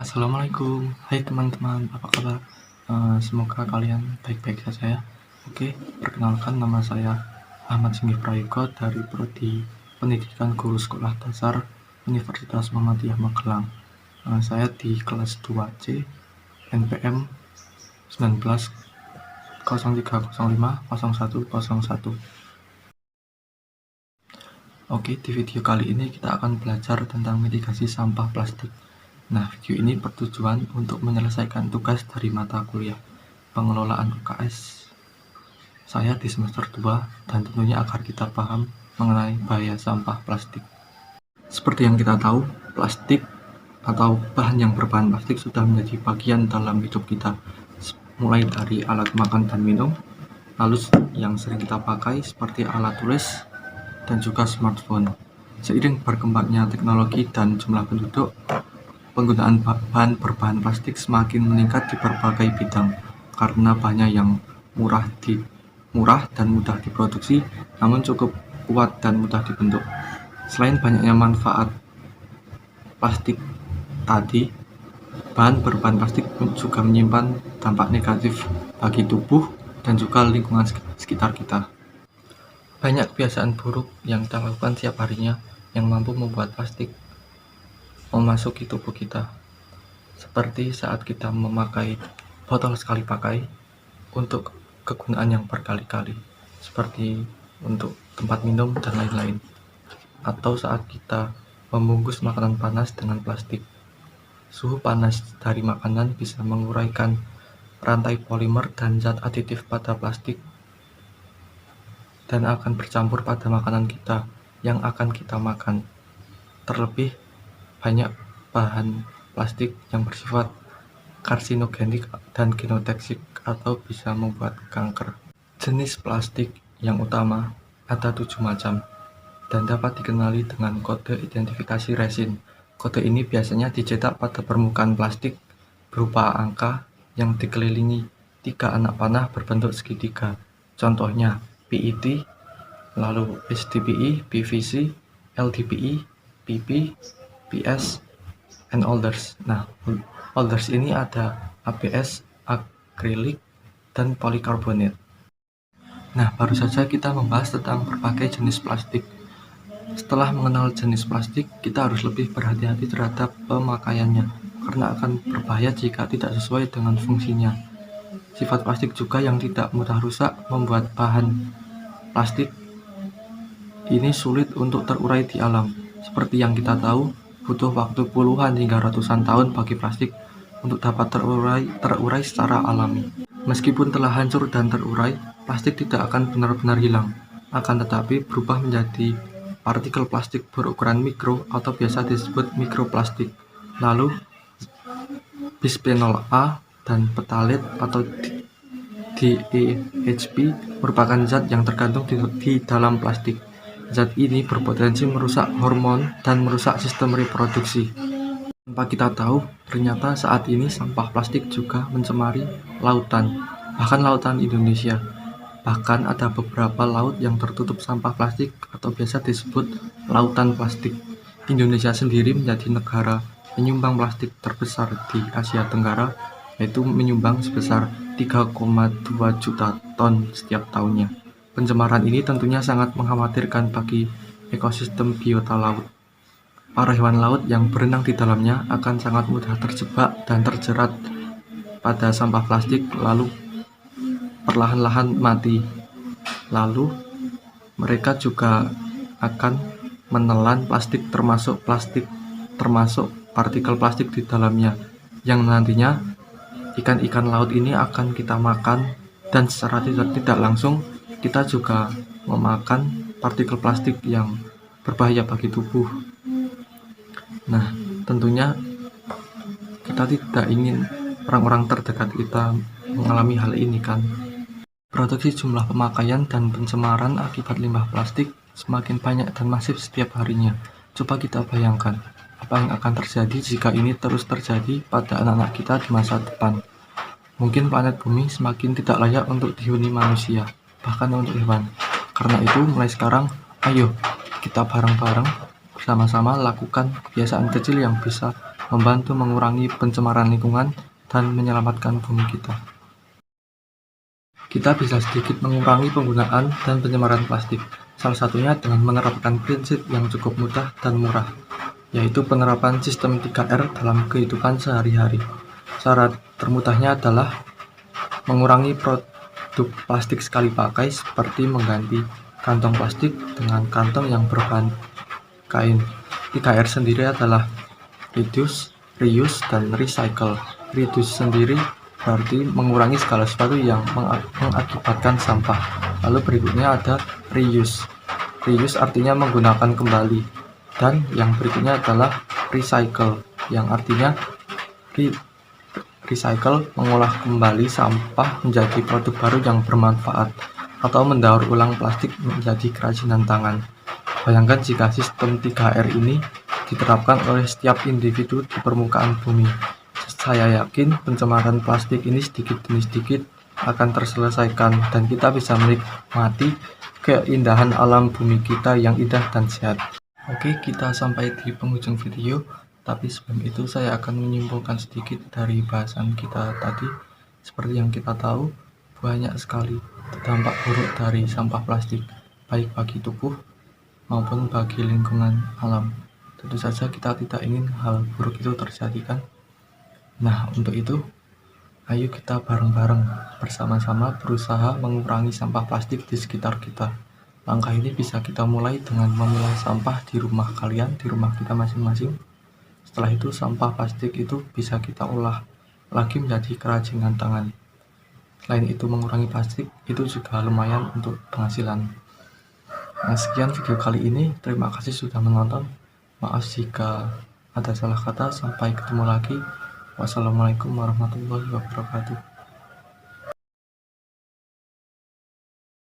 Assalamualaikum, hai teman-teman, apa kabar? Semoga kalian baik-baik saja ya. Oke, perkenalkan nama saya Ahmad Singgih Prayogo dari Prodi Pendidikan Guru Sekolah Dasar Universitas Muhammadiyah Magelang. Saya di kelas 2C NPM 1903050101. Oke, di video kali ini kita akan belajar tentang mitigasi sampah plastik. Nah, video ini bertujuan untuk menyelesaikan tugas dari mata kuliah pengelolaan UKS saya di semester 2 dan tentunya agar kita paham mengenai bahaya sampah plastik. Seperti yang kita tahu, plastik atau bahan yang berbahan plastik sudah menjadi bagian dalam hidup kita, mulai dari alat makan dan minum, lalu yang sering kita pakai seperti alat tulis dan juga smartphone. Seiring berkembangnya teknologi dan jumlah penduduk, penggunaan bahan berbahan plastik semakin meningkat di berbagai bidang karena bahannya yang murah dan mudah diproduksi, namun cukup kuat dan mudah dibentuk. Selain banyaknya manfaat plastik tadi, bahan berbahan plastik juga menyimpan dampak negatif bagi tubuh dan juga lingkungan sekitar kita. Banyak kebiasaan buruk yang kita lakukan setiap harinya yang mampu membuat plastik memasuki tubuh kita, seperti saat kita memakai botol sekali pakai untuk kegunaan yang berkali-kali, seperti untuk tempat minum dan lain-lain, atau saat kita membungkus makanan panas dengan plastik. Suhu panas dari makanan bisa menguraikan rantai polimer dan zat aditif pada plastik dan akan bercampur pada makanan kita yang akan kita makan. Terlebih banyak bahan plastik yang bersifat karsinogenik dan genotoksik atau bisa membuat kanker. Jenis plastik yang utama ada 7 macam dan dapat dikenali dengan kode identifikasi resin. Kode ini biasanya dicetak pada permukaan plastik berupa angka yang dikelilingi 3 anak panah berbentuk segitiga. Contohnya PET, lalu HDPE, PVC, LDPE, PP, PS, and others. Nah, others ini ada ABS, akrilik, dan polikarbonat. Nah, baru saja kita membahas tentang berbagai jenis plastik. Setelah mengenal jenis plastik, kita harus lebih berhati-hati terhadap pemakaiannya, karena akan berbahaya jika tidak sesuai dengan fungsinya. Sifat plastik juga yang tidak mudah rusak membuat bahan plastik ini sulit untuk terurai di alam. Seperti yang kita tahu, butuh waktu puluhan hingga ratusan tahun bagi plastik untuk dapat terurai secara alami. Meskipun telah hancur dan terurai, plastik tidak akan benar-benar hilang, akan tetapi berubah menjadi partikel plastik berukuran mikro atau biasa disebut mikroplastik. Lalu, bisphenol A dan phthalates atau DEHP merupakan zat yang terkandung di dalam plastik. Zat ini berpotensi merusak hormon dan merusak sistem reproduksi. Tanpa kita tahu, ternyata saat ini sampah plastik juga mencemari lautan, bahkan lautan Indonesia. Bahkan ada beberapa laut yang tertutup sampah plastik atau biasa disebut lautan plastik. Indonesia sendiri menjadi negara penyumbang plastik terbesar di Asia Tenggara, yaitu menyumbang sebesar 3,2 juta ton setiap tahunnya. Pencemaran ini tentunya sangat mengkhawatirkan bagi ekosistem biota laut. Para hewan laut yang berenang di dalamnya akan sangat mudah terjebak dan terjerat pada sampah plastik lalu perlahan-lahan mati. Lalu mereka juga akan menelan plastik termasuk partikel plastik di dalamnya, yang nantinya ikan-ikan laut ini akan kita makan, dan secara tidak langsung kita juga memakan partikel plastik yang berbahaya bagi tubuh. Nah, tentunya kita tidak ingin orang-orang terdekat kita mengalami hal ini kan. Produksi jumlah pemakaian dan pencemaran akibat limbah plastik semakin banyak dan masif setiap harinya. Coba kita bayangkan, apa yang akan terjadi jika ini terus terjadi pada anak-anak kita di masa depan. Mungkin planet bumi semakin tidak layak untuk dihuni manusia, bahkan untuk hewan. Karena itu, mulai sekarang, ayo kita bareng-bareng bersama-sama lakukan kebiasaan kecil yang bisa membantu mengurangi pencemaran lingkungan dan menyelamatkan bumi kita. Kita bisa sedikit mengurangi penggunaan dan pencemaran plastik, salah satunya dengan menerapkan prinsip yang cukup mudah dan murah, yaitu penerapan sistem 3R dalam kehidupan sehari-hari. Cara termudahnya adalah mengurangi produk plastik sekali pakai seperti mengganti kantong plastik dengan kantong yang berbahan kain. 3R sendiri adalah reduce, reuse, dan recycle. Reduce sendiri berarti mengurangi segala sesuatu yang mengakibatkan sampah. Lalu berikutnya ada reuse. Reuse artinya menggunakan kembali. Dan yang berikutnya adalah recycle, yang artinya recycle mengolah kembali sampah menjadi produk baru yang bermanfaat, atau mendaur ulang plastik menjadi kerajinan tangan. Bayangkan jika sistem 3R ini diterapkan oleh setiap individu di permukaan bumi. Saya yakin pencemaran plastik ini sedikit demi sedikit akan terselesaikan dan kita bisa menikmati keindahan alam bumi kita yang indah dan sehat. Oke, kita sampai di penghujung video, tapi sebelum itu saya akan menyimpulkan sedikit dari bahasan kita tadi. Seperti yang kita tahu, banyak sekali dampak buruk dari sampah plastik, baik bagi tubuh maupun bagi lingkungan alam. Tentu saja kita tidak ingin hal buruk itu terjadi, kan? Nah, untuk itu, ayo kita bareng-bareng bersama-sama berusaha mengurangi sampah plastik di sekitar kita. Langkah ini bisa kita mulai dengan memilah sampah di rumah kalian, di rumah kita masing-masing. Setelah itu, sampah plastik itu bisa kita olah lagi menjadi kerajinan tangan. Selain itu, mengurangi plastik itu juga lumayan untuk penghasilan. Nah, sekian video kali ini. Terima kasih sudah menonton. Maaf jika ada salah kata. Sampai ketemu lagi. Wassalamualaikum warahmatullahi wabarakatuh.